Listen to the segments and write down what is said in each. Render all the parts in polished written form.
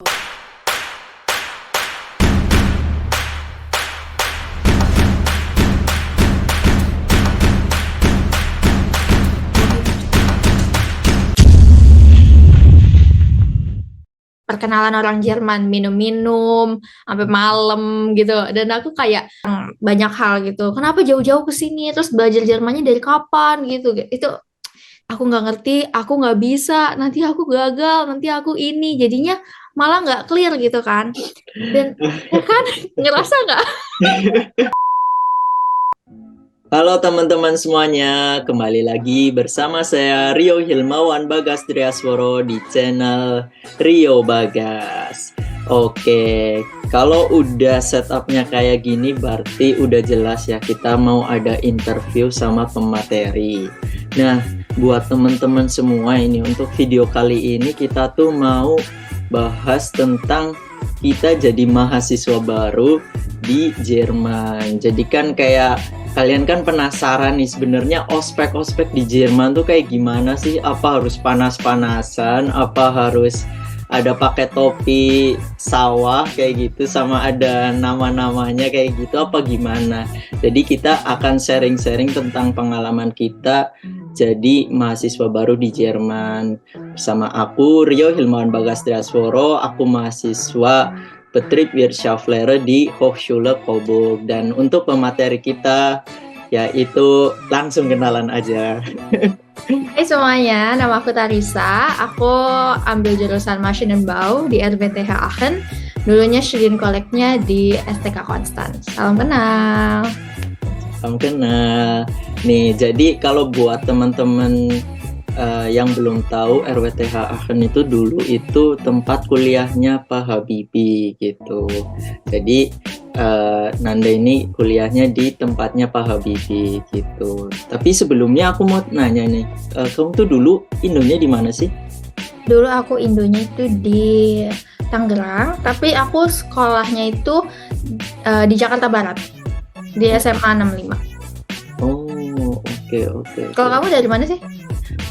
Perkenalan orang Jerman, minum-minum sampai malam gitu. Dan aku kayak banyak hal gitu. Kenapa jauh-jauh ke sini? Terus belajar Jermannya dari kapan gitu? Itu aku nggak ngerti, aku nggak bisa. Nanti aku gagal, nanti aku ini. Jadinya malah nggak clear gitu kan. Dan ya kan ngerasa nggak? Halo teman-teman semuanya, kembali lagi bersama saya Rio Hilmawan Bagas Triasworo di channel Rio Bagas. Oke, kalau udah setupnya kayak gini berarti udah jelas ya kita mau ada interview sama pemateri. Nah, buat teman-teman semua ini untuk video kali ini kita tuh mau bahas tentang kita jadi mahasiswa baru di Jerman. Jadi kan kayak kalian kan penasaran nih sebenarnya ospek-ospek di Jerman tuh kayak gimana sih? Apa harus panas-panasan? Apa harus ada pakai topi sawah kayak gitu sama ada nama-namanya kayak gitu apa gimana? Jadi kita akan sharing-sharing tentang pengalaman kita jadi mahasiswa baru di Jerman. Bersama aku Rio Hilmawan Bagas Triasworo, aku mahasiswa Betriebswirtschaftslehre di Hochschule Coburg. Dan untuk pemateri kita yaitu langsung kenalan aja. Hai semuanya, nama aku Tarisa. Aku ambil jurusan Maschinenbau di RWTH Aachen. Dulunya Studienkollegnya di STK Konstanz. Salam kenal. Salam kenal. Nih, jadi kalau buat teman-teman yang belum tahu, RWTH Aachen itu dulu itu tempat kuliahnya Pak Habibie gitu. Jadi Nanda ini kuliahnya di tempatnya Pak Habibie gitu. Tapi sebelumnya aku mau nanya nih, kamu tuh dulu Indonya di mana sih? Dulu aku Indonya itu di Tangerang, tapi aku sekolahnya itu di Jakarta Barat, di SMA 65. Oh, oke. Kalau kamu dari mana sih?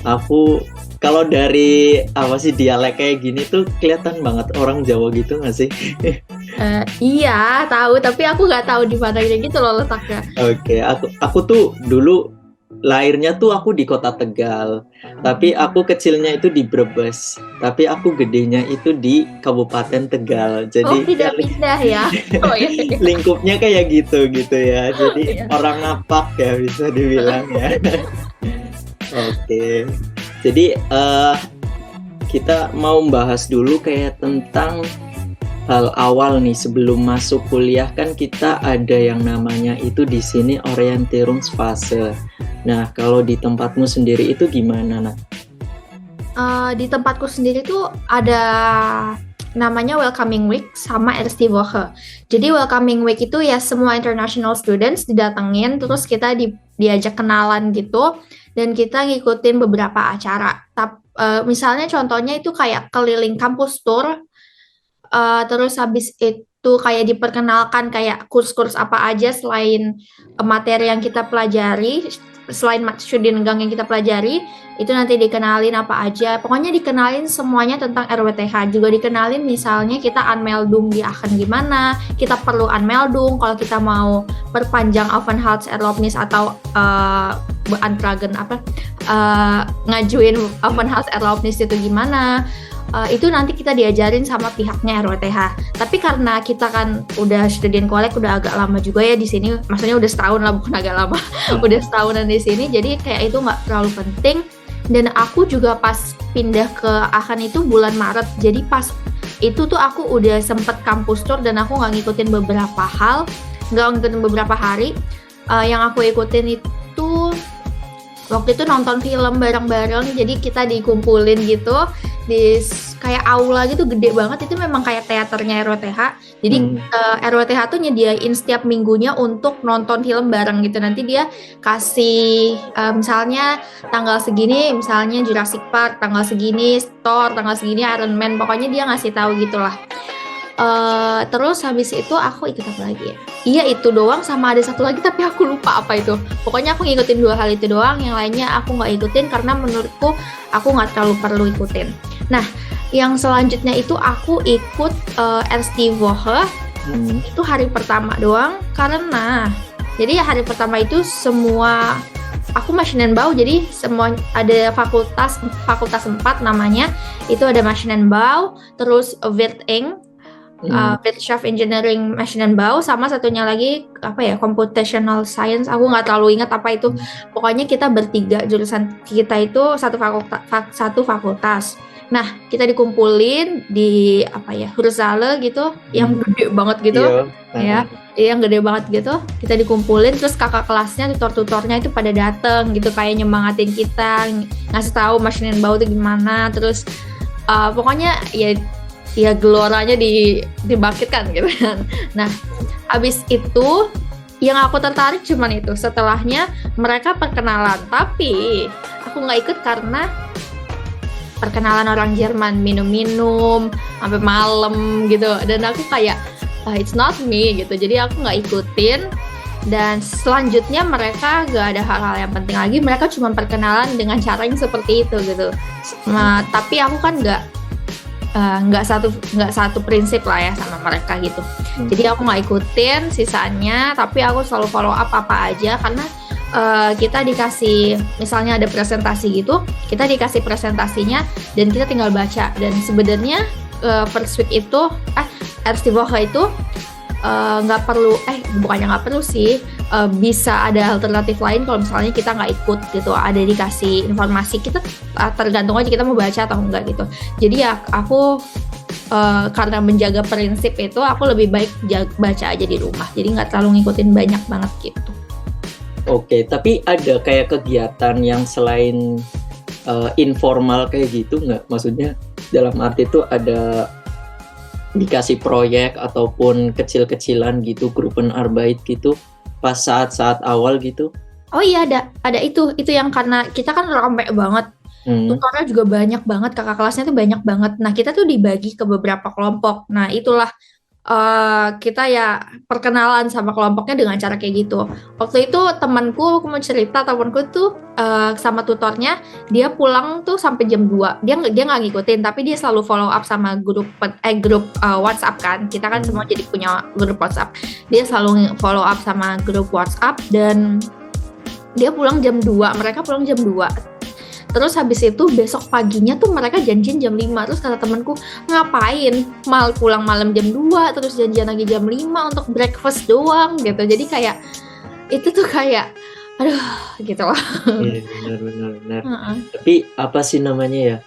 Aku kalau dari apa sih dialek kayak gini tuh kelihatan banget orang Jawa gitu nggak sih? Iya tahu, tapi aku nggak tahu di mana gitu loh letaknya. Oke, aku tuh dulu lahirnya tuh aku di kota Tegal, tapi aku kecilnya itu di Brebes, tapi aku gedenya itu di Kabupaten Tegal. Jadi pindah ya. Oh iya. Lingkupnya kayak gitu ya. Jadi orang ngapak ya bisa dibilang ya. Oke, jadi kita mau membahas dulu kayak tentang hal awal nih sebelum masuk kuliah kan kita ada yang namanya itu di sini Orientierungsphase. Nah, kalau di tempatmu sendiri itu gimana, Nak? Di tempatku sendiri tuh ada namanya Welcoming Week sama Erste Woche. Jadi Welcoming Week itu ya semua international students didatengin, terus kita diajak kenalan gitu, dan kita ngikutin beberapa acara. Misalnya contohnya itu kayak keliling kampus tour, terus habis itu kayak diperkenalkan kayak kurs-kurs apa aja selain materi yang kita pelajari, selain Studiengang yang kita pelajari, itu nanti dikenalin apa aja. Pokoknya dikenalin semuanya tentang RWTH. Juga dikenalin misalnya kita Anmeldung di Aachen gimana, kita perlu Anmeldung kalau kita mau perpanjang Aufenthaltserlaubnis atau beantragen ngajuin Aufenthaltserlaubnis itu gimana. Itu nanti kita diajarin sama pihaknya RWTH. Tapi karena kita kan udah Studienkolleg udah agak lama juga ya di sini, maksudnya udah setahun lah, bukan agak lama, udah setahunan di sini, jadi kayak itu nggak terlalu penting. Dan aku juga pas pindah ke Aachen itu bulan Maret, jadi pas itu tuh aku udah sempet kampus tour dan aku nggak ngikutin beberapa hari. Yang aku ikutin itu waktu itu nonton film bareng-bareng, jadi kita dikumpulin gitu di kayak aula gitu gede banget, itu memang kayak teaternya RWTH. Jadi RWTH tuh nyediain setiap minggunya untuk nonton film bareng gitu. Nanti dia kasih misalnya tanggal segini misalnya Jurassic Park, tanggal segini Thor, tanggal segini Iron Man, pokoknya dia ngasih tahu gitulah. Terus habis itu aku ikut apa lagi ya? Iya itu doang, sama ada satu lagi tapi aku lupa apa itu. Pokoknya aku ngikutin 2 hal itu doang, yang lainnya aku nggak ikutin karena menurutku aku nggak terlalu perlu ikutin. Nah, Yang selanjutnya itu aku ikut Erste Woche. Itu hari pertama doang karena jadi hari pertama itu semua aku Maschinenbau, jadi semua ada fakultas 4 namanya. Itu ada Maschinenbau, terus Wirting, Wirtschaft Engineering Maschinenbau, sama satunya lagi apa ya, Computational Science. Aku nggak terlalu ingat apa itu. Pokoknya kita bertiga, jurusan kita itu satu fakultas. Nah, kita dikumpulin di apa ya, Hursaale gitu, yang gede banget gitu, ya, yang gede banget gitu. Kita dikumpulin, terus kakak kelasnya, tutor-tutornya itu pada dateng gitu, kayak nyemangatin kita, ngasih tahu Maschinenbau itu gimana. Terus pokoknya ya geloranya dibangkitkan gitu kan. Nah, habis itu yang aku tertarik cuman itu. Setelahnya mereka perkenalan, tapi aku nggak ikut karena perkenalan orang Jerman, minum-minum sampai malam gitu, dan aku kayak it's not me gitu, jadi aku nggak ikutin. Dan selanjutnya mereka gak ada hal-hal yang penting lagi, mereka cuma perkenalan dengan cara yang seperti itu gitu. Tapi aku kan nggak satu prinsip lah ya sama mereka gitu. Jadi aku nggak ikutin sisanya, tapi aku selalu follow up apa aja karena kita dikasih, misalnya ada presentasi gitu, kita dikasih presentasinya dan kita tinggal baca. Dan sebenarnya first week itu Erste Woche itu nggak perlu, bukannya nggak perlu sih, bisa ada alternatif lain kalau misalnya kita nggak ikut gitu, ada dikasih informasi, kita tergantung aja kita mau baca atau enggak gitu. Jadi ya aku karena menjaga prinsip itu, aku lebih baik baca aja di rumah, jadi nggak terlalu ngikutin banyak banget gitu. Oke, tapi ada kayak kegiatan yang selain informal kayak gitu nggak? Maksudnya dalam arti itu ada dikasih proyek ataupun kecil-kecilan gitu, Gruppenarbeit gitu, pas saat-saat awal gitu? Oh iya, ada itu yang karena kita kan rame banget, tutornya juga banyak banget, kakak kelasnya tuh banyak banget. Nah, kita tuh dibagi ke beberapa kelompok. Nah, itulah kita ya perkenalan sama kelompoknya dengan cara kayak gitu. Waktu itu temanku, aku mau cerita, temanku tuh sama tutornya, dia pulang tuh sampai jam 2. Dia nggak ngikutin, tapi dia selalu follow up sama grup WhatsApp kan. Kita kan semua jadi punya grup WhatsApp. Dia selalu follow up sama grup WhatsApp, dan dia pulang jam 2. Mereka pulang jam 2. Terus habis itu besok paginya tuh mereka janjian jam 5. Terus kata temanku, ngapain pulang malam jam 2 terus janjian lagi jam 5 untuk breakfast doang gitu. Jadi kayak itu tuh kayak aduh gitu loh. Iya, benar. Tapi apa sih namanya ya?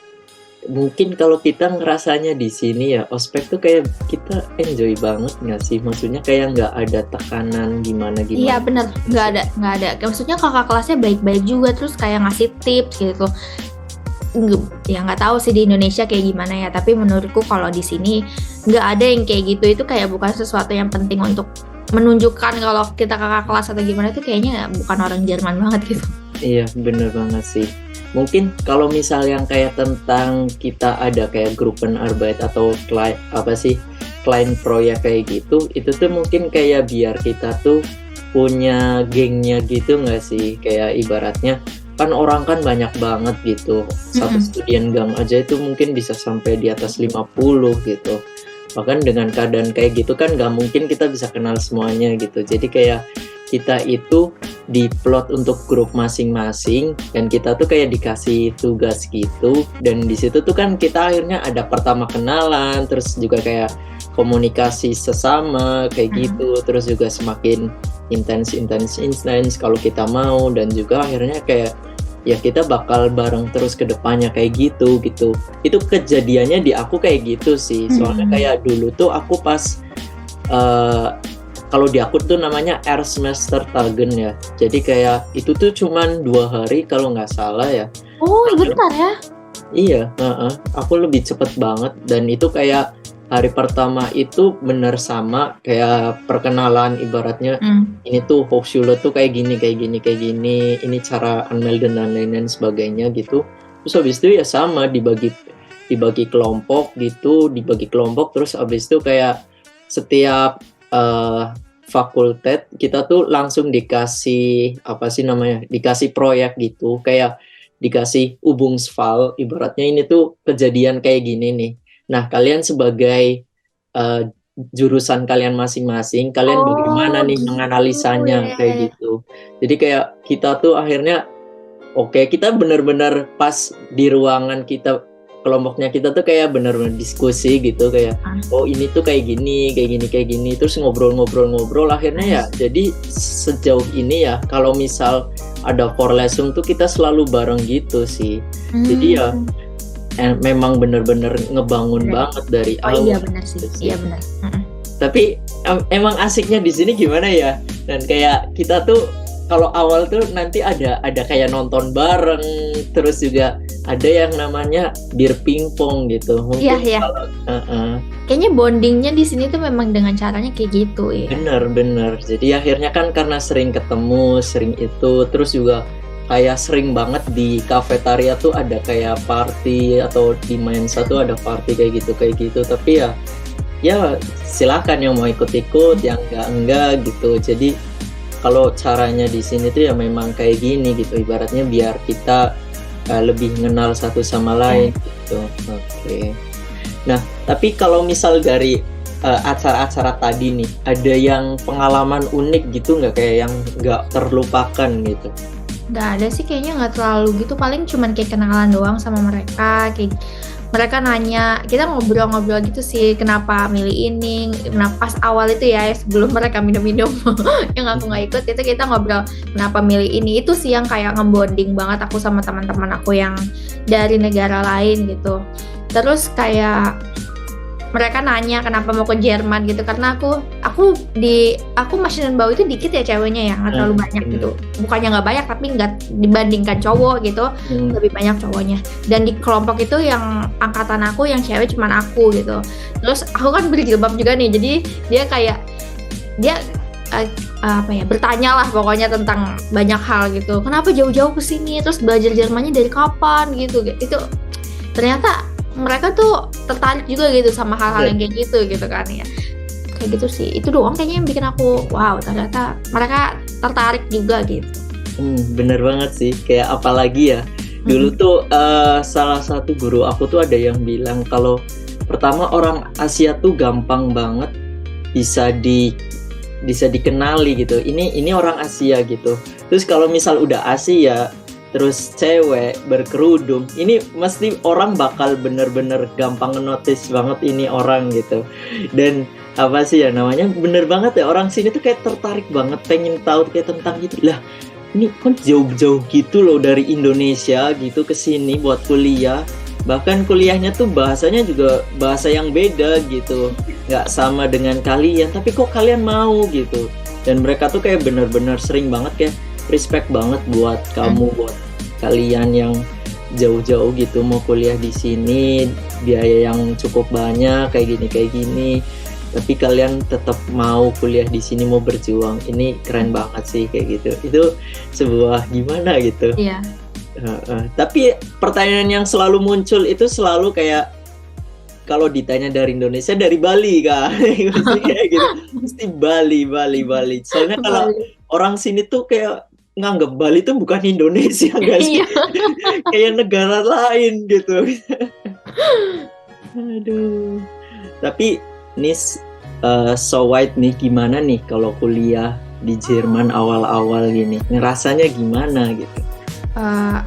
Mungkin kalau kita ngerasanya di sini ya, ospek tuh kayak kita enjoy banget nggak sih? Maksudnya kayak nggak ada tekanan gimana. Iya bener, nggak ada. Maksudnya kakak kelasnya baik-baik juga, terus kayak ngasih tips gitu. Ya nggak tahu sih di Indonesia kayak gimana ya, tapi menurutku kalau di sini nggak ada yang kayak gitu. Itu kayak bukan sesuatu yang penting untuk menunjukkan kalau kita kakak kelas atau gimana, itu kayaknya bukan orang Jerman banget gitu. Iya bener banget sih. Mungkin kalau misal yang kayak tentang kita ada kayak Gruppenarbeit atau klien proyek kayak gitu, itu tuh mungkin kayak biar kita tuh punya gengnya gitu nggak sih? Kayak ibaratnya kan orang kan banyak banget gitu, satu studien gang aja itu mungkin bisa sampai di atas 50 gitu. Bahkan dengan keadaan kayak gitu kan nggak mungkin kita bisa kenal semuanya gitu. Jadi kayak kita itu diplot untuk grup masing-masing, dan kita tuh kayak dikasih tugas gitu, dan di situ tuh kan kita akhirnya ada pertama kenalan, terus juga kayak komunikasi sesama kayak gitu, terus juga semakin intens kalau kita mau, dan juga akhirnya kayak ya kita bakal bareng terus ke depannya kayak gitu. Itu kejadiannya di aku kayak gitu sih, soalnya kayak dulu tuh aku pas kalau di aku tuh namanya Semester-Tagen ya. Jadi kayak itu tuh cuman 2 hari kalau nggak salah ya. Oh, bentar ya? Iya, aku lebih cepet banget. Dan itu kayak hari pertama itu bener sama kayak perkenalan, ibaratnya ini tuh Hochschule tuh kayak gini, ini cara anmelden dan lain-lain sebagainya gitu. Terus habis itu ya sama dibagi kelompok gitu, terus habis itu kayak setiap fakultas kita tuh langsung dikasih dikasih proyek gitu, kayak dikasih Übungsfall, ibaratnya ini tuh kejadian kayak gini nih, Nah, kalian sebagai uh, jurusan kalian masing-masing, kalian bagaimana nih gitu menganalisanya kayak ya. gitu. Jadi kayak kita tuh akhirnya kita benar-benar pas di ruangan kita, kelompoknya kita tuh kayak benar-benar diskusi gitu, kayak oh ini tuh kayak gini, kayak gini, terus ngobrol akhirnya ya jadi sejauh ini ya kalau misal ada core lesson tuh kita selalu bareng gitu sih. Jadi ya memang benar-benar ngebangun banget dari awal. Iya benar sih. Iya benar. Tapi emang asiknya di sini gimana ya? Dan kayak kita tuh kalau awal tuh nanti ada kayak nonton bareng, terus juga ada yang namanya bir pingpong gitu. Mungkin Iya. kalau, kayaknya bondingnya di sini tuh memang dengan caranya kayak gitu ya. Bener. Jadi akhirnya kan karena sering ketemu, sering itu, terus juga kayak sering banget di kafetaria tuh ada kayak party, atau di Mensa tuh ada party kayak gitu. Tapi ya silakan yang mau ikut-ikut, yang enggak gitu. Jadi kalau caranya di sini tuh ya memang kayak gini gitu, ibaratnya biar kita lebih mengenal satu sama lain gitu. Oke. Nah, tapi kalau misal dari acara-acara tadi nih, ada yang pengalaman unik gitu nggak, kayak yang nggak terlupakan gitu? Nggak ada sih, kayaknya nggak terlalu gitu, paling cuman kayak kenalan doang sama mereka, kayak mereka nanya, kita ngobrol-ngobrol gitu sih, kenapa milih ini. Nah pas awal itu ya, sebelum mereka minum-minum yang aku nggak ikut, itu kita ngobrol kenapa milih ini. Itu sih yang kayak ngebonding banget aku sama teman-teman aku yang dari negara lain gitu. Terus kayak mereka nanya kenapa mau ke Jerman gitu, karena aku Machine & Bau itu dikit ya ceweknya ya, nggak terlalu banyak gitu. Bukannya nggak banyak, tapi nggak dibandingkan cowok gitu, lebih banyak cowoknya. Dan di kelompok itu yang angkatan aku yang cewek cuman aku gitu. Terus aku kan berjilbab juga nih, jadi dia bertanya lah pokoknya tentang banyak hal gitu. Kenapa jauh-jauh ke sini? Terus belajar Jermannya dari kapan gitu. Itu ternyata mereka tuh tertarik juga gitu sama hal-hal yang kayak gitu kan ya. Kayak gitu sih. Itu doang kayaknya yang bikin aku wow, ternyata mereka tertarik juga gitu. Bener banget sih. Kayak apalagi ya, dulu tuh salah satu guru aku tuh ada yang bilang kalau pertama orang Asia tuh gampang banget bisa dikenali gitu. Ini orang Asia gitu. Terus kalau misal udah Asia terus cewek berkerudung, ini mesti orang bakal bener-bener gampang notice banget ini orang gitu. Dan apa sih ya namanya, bener banget ya, orang sini tuh kayak tertarik banget, pengen tahu kayak tentang gitu. Lah ini kan jauh-jauh gitu loh dari Indonesia gitu ke sini buat kuliah. Bahkan kuliahnya tuh bahasanya juga bahasa yang beda gitu, nggak sama dengan kalian, tapi kok kalian mau gitu. Dan mereka tuh kayak bener-bener sering banget kayak respect banget buat kamu, buat kalian yang jauh-jauh gitu mau kuliah di sini, biaya yang cukup banyak kayak gini, tapi kalian tetap mau kuliah di sini, mau berjuang. Ini keren banget sih kayak gitu. Itu sebuah gimana gitu. Iya. Tapi pertanyaan yang selalu muncul itu selalu kayak kalau ditanya dari Indonesia, dari Bali kan, mesti kayak gitu, mesti Bali. Soalnya kalau orang sini tuh kayak nganggap Bali tuh bukan Indonesia, nggak sih? Kayak negara lain gitu. Aduh. Tapi Nis, so white nih, gimana nih kalau kuliah di Jerman awal-awal gini? Ngerasanya gimana gitu?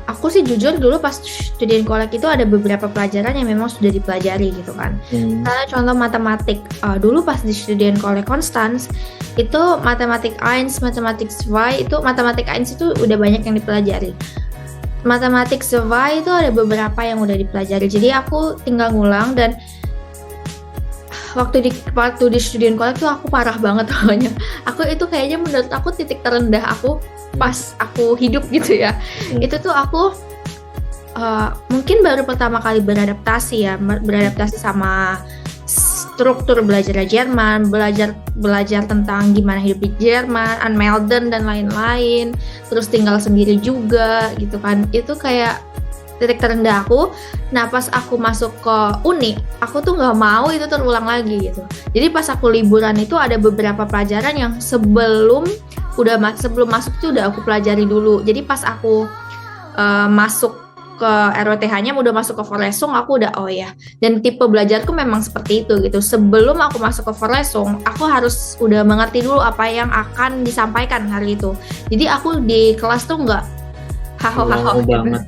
Aku sih jujur dulu pas student college itu ada beberapa pelajaran yang memang sudah dipelajari gitu kan. Karena contoh matematik, dulu pas di student college Konstanz itu matematik 1, matematik 2 itu matematik 1 itu udah banyak yang dipelajari. Matematik 2 itu ada beberapa yang udah dipelajari. Jadi aku tinggal ngulang, dan waktu di student college tuh aku parah banget pokoknya. Aku itu kayaknya menurut aku titik terendah aku pas aku hidup gitu ya. Itu tuh aku mungkin baru pertama kali beradaptasi sama struktur belajar Jerman, belajar tentang gimana hidup di Jerman, Anmelden dan lain-lain, terus tinggal sendiri juga gitu kan. Itu kayak titik terendah aku. Nah pas aku masuk ke uni, aku tuh nggak mau itu terulang lagi gitu. Jadi pas aku liburan itu ada beberapa pelajaran yang sebelum masuk itu udah aku pelajari dulu. Jadi pas aku masuk ke RWTH-nya, udah masuk ke Forlesung, aku udah oh ya. Dan tipe belajarku memang seperti itu gitu. Sebelum aku masuk ke Forlesung, aku harus udah mengerti dulu apa yang akan disampaikan hari itu. Jadi aku di kelas tuh nggak haho-haho gitu. banget.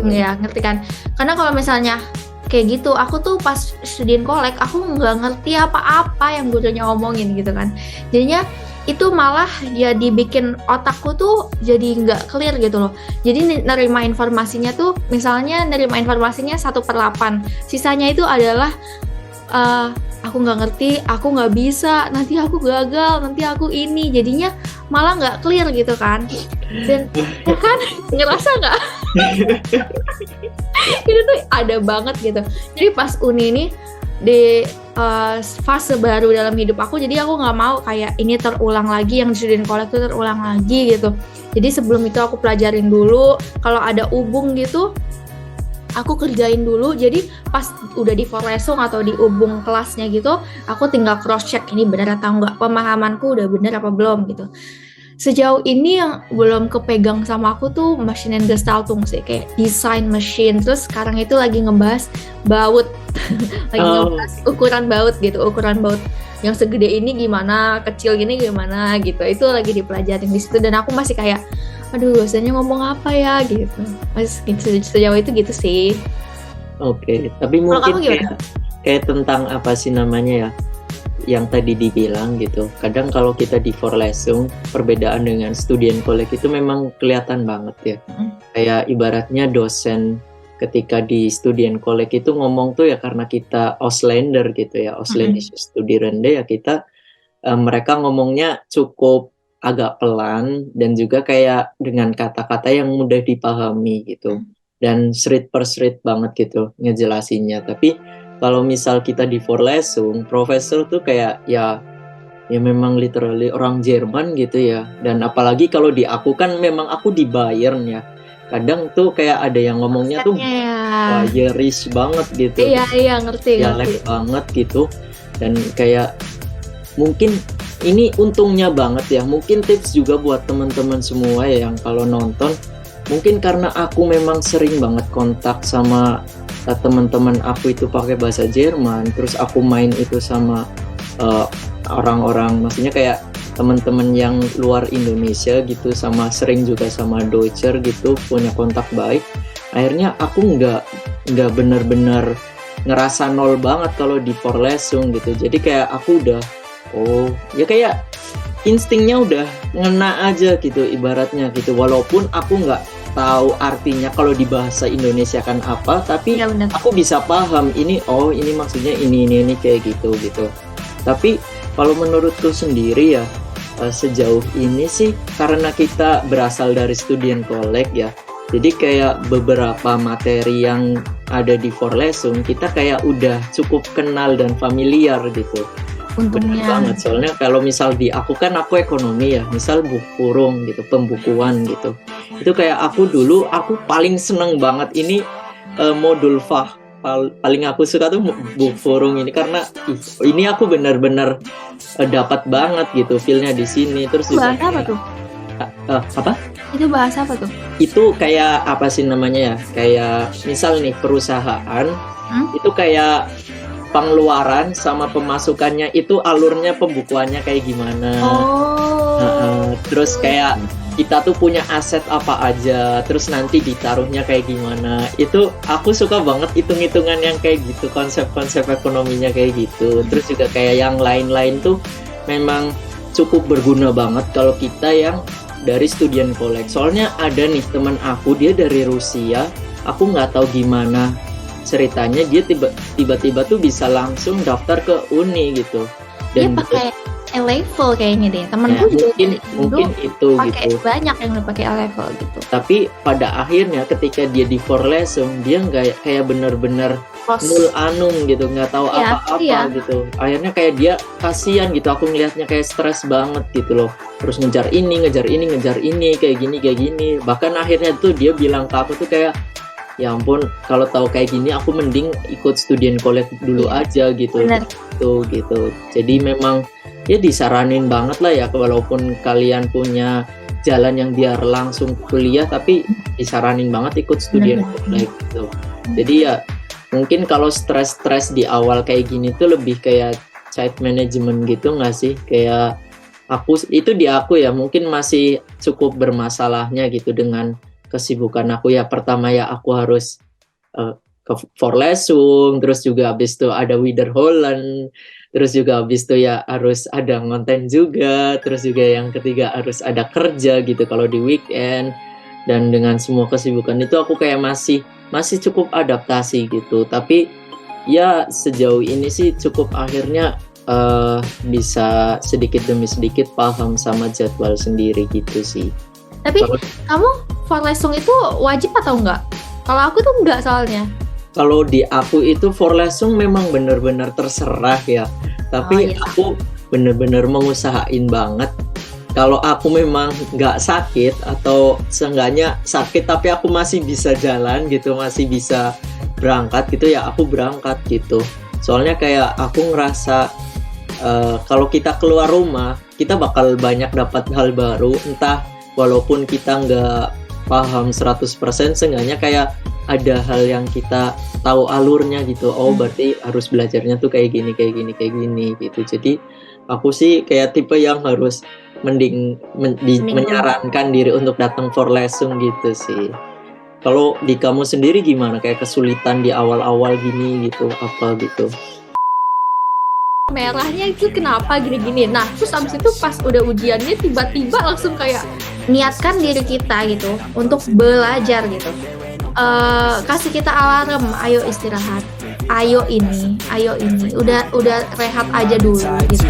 Ya, ngerti kan? Karena kalau misalnya kayak gitu, aku tuh pas studian kolek, aku nggak ngerti apa-apa yang gurunya ngomongin gitu kan. Jadinya itu malah ya dibikin otakku tuh jadi nggak clear gitu loh. Jadi nerima informasinya tuh, misalnya nerima informasinya 1/8, sisanya itu adalah aku nggak ngerti, aku nggak bisa, nanti aku gagal, nanti aku ini, jadinya malah nggak clear gitu kan. Dan ya kan ngerasa nggak? Itu tuh ada banget gitu. Jadi pas uni ini di fase baru dalam hidup aku, jadi aku nggak mau kayak ini terulang lagi, yang student college itu terulang lagi gitu. Jadi sebelum itu aku pelajarin dulu, kalau ada ubung gitu aku kerjain dulu. Jadi pas udah di Forlesung atau di ubung kelasnya gitu, aku tinggal cross check ini benar atau enggak, pemahamanku udah benar apa belum gitu. Sejauh ini yang belum kepegang sama aku tuh Machine and Gestaltung sih, kayak desain machine. Terus sekarang itu lagi ngebahas baut, lagi ngebahas ukuran baut gitu, ukuran baut yang segede ini gimana, kecil gini gimana gitu. Itu lagi dipelajarin di situ, dan aku masih kayak, aduh dosennya ngomong apa ya gitu. Masih gitu, sejauh itu gitu sih. Oke, tapi mungkin kayak tentang apa sih namanya ya, yang tadi dibilang gitu. Kadang kalau kita di Forlesung, perbedaan dengan studien kolek itu memang kelihatan banget ya. Kayak ibaratnya dosen ketika di studien kolek itu ngomong tuh ya karena kita Ausländer gitu ya, ausländische Studierende ya, kita mereka ngomongnya cukup agak pelan dan juga kayak dengan kata-kata yang mudah dipahami gitu. Dan street per street banget gitu ngejelasinnya. Tapi kalau misal kita di Forlesung, profesor tuh kayak ya memang literally orang Jerman gitu ya. Dan apalagi kalau di aku kan memang aku di Bayern ya. Kadang tuh kayak ada yang ngomongnya tuh Bayerisch banget gitu. Iya, ngerti. Dialek banget gitu. Dan kayak mungkin ini untungnya banget ya. Mungkin tips juga buat teman-teman semua ya yang kalau nonton, mungkin karena aku memang sering banget kontak sama teman-teman aku itu pakai bahasa Jerman, terus aku main itu sama orang-orang, maksudnya kayak teman-teman yang luar Indonesia gitu, sama sering juga sama Deutscher gitu, punya kontak baik. Akhirnya aku nggak benar-benar ngerasa nol banget kalau di Forlesung gitu. Jadi kayak aku udah ya kayak instingnya udah ngena aja gitu ibaratnya gitu, walaupun aku nggak tahu artinya kalau di bahasa Indonesia kan apa, tapi ya, aku bisa paham ini maksudnya ini kayak gitu. Tapi kalau menurutku sendiri ya sejauh ini sih karena kita berasal dari studien kolek ya, jadi kayak beberapa materi yang ada di Forlesung kita kayak udah cukup kenal dan familiar gitu. Untungnya. Benar banget, soalnya kalau misal di aku ekonomi ya, misal bukurung gitu, pembukuan gitu, itu kayak aku paling seneng banget ini modul paling aku suka tuh bukurung ini, karena ini aku benar-benar dapat banget gitu feelnya di sini. Terus bahasa apa tuh? Apa? Itu bahasa apa tuh? Itu kayak apa sih namanya ya, kayak misal nih perusahaan itu kayak pengeluaran sama pemasukannya itu alurnya pembukuannya kayak gimana. Terus kayak kita tuh punya aset apa aja, terus nanti ditaruhnya kayak gimana. Itu aku suka banget hitung-hitungan yang kayak gitu, konsep-konsep ekonominya kayak gitu. Terus juga kayak yang lain-lain tuh memang cukup berguna banget kalau kita yang dari studien kolek. Soalnya ada nih teman aku, dia dari Rusia, aku nggak tahu gimana ceritanya dia tiba-tiba tuh bisa langsung daftar ke uni gitu. Dan dia pakai A-level kayaknya deh. Temanku juga mungkin itu pakai gitu. Banyak yang udah pakai A-level gitu. Tapi pada akhirnya ketika dia di Forlesung, dia nggak kayak bener-bener nul anum gitu, nggak tahu apa-apa gitu. Akhirnya kayak dia kasihan gitu. Aku ngelihatnya kayak stres banget gitu loh. Terus ngejar ini kayak gini. Bahkan akhirnya tuh dia bilang ke aku tuh kayak, ya ampun, kalau tahu kayak gini aku mending ikut studien kolek dulu aja gitu. Bener. Gitu. Jadi memang ya disaranin banget lah ya, walaupun kalian punya jalan yang biar langsung kuliah, tapi disaranin banget ikut studi online gitu. Jadi ya mungkin kalau stres di awal kayak gini tuh lebih kayak side management gitu nggak sih? Kayak aku ya mungkin masih cukup bermasalahnya gitu dengan kesibukan aku ya. Pertama ya aku harus ke Forlesung, terus juga habis itu ada Wiederholen, terus juga habis itu ya harus ada konten juga, terus juga yang ketiga harus ada kerja gitu kalau di weekend. Dan dengan semua kesibukan itu aku kayak masih cukup adaptasi gitu. Tapi ya sejauh ini sih cukup akhirnya bisa sedikit demi sedikit paham sama jadwal sendiri gitu sih. Tapi kamu Forlesung itu wajib atau enggak? Kalau aku tuh enggak soalnya. Kalau di aku itu Forlesung memang benar-benar terserah ya. Tapi aku benar-benar mengusahain banget. Kalau aku memang nggak sakit atau seenggaknya sakit tapi aku masih bisa jalan gitu, masih bisa berangkat gitu ya aku berangkat gitu. Soalnya kayak aku ngerasa kalau kita keluar rumah kita bakal banyak dapat hal baru, entah walaupun kita nggak paham 100%, seenggaknya kayak ada hal yang kita tahu alurnya gitu. Oh berarti harus belajarnya tuh kayak gini gitu. Jadi aku sih kayak tipe yang harus mending menyarankan diri untuk datang Forlesung gitu sih. Kalau di kamu sendiri gimana? Kayak kesulitan di awal-awal gini gitu, apa gitu? Merahnya itu kenapa gini-gini. Nah terus abis itu pas udah ujiannya tiba-tiba langsung kayak niatkan diri kita gitu untuk belajar gitu. Kasih kita alarm, ayo istirahat, ayo ini, udah rehat aja dulu gitu.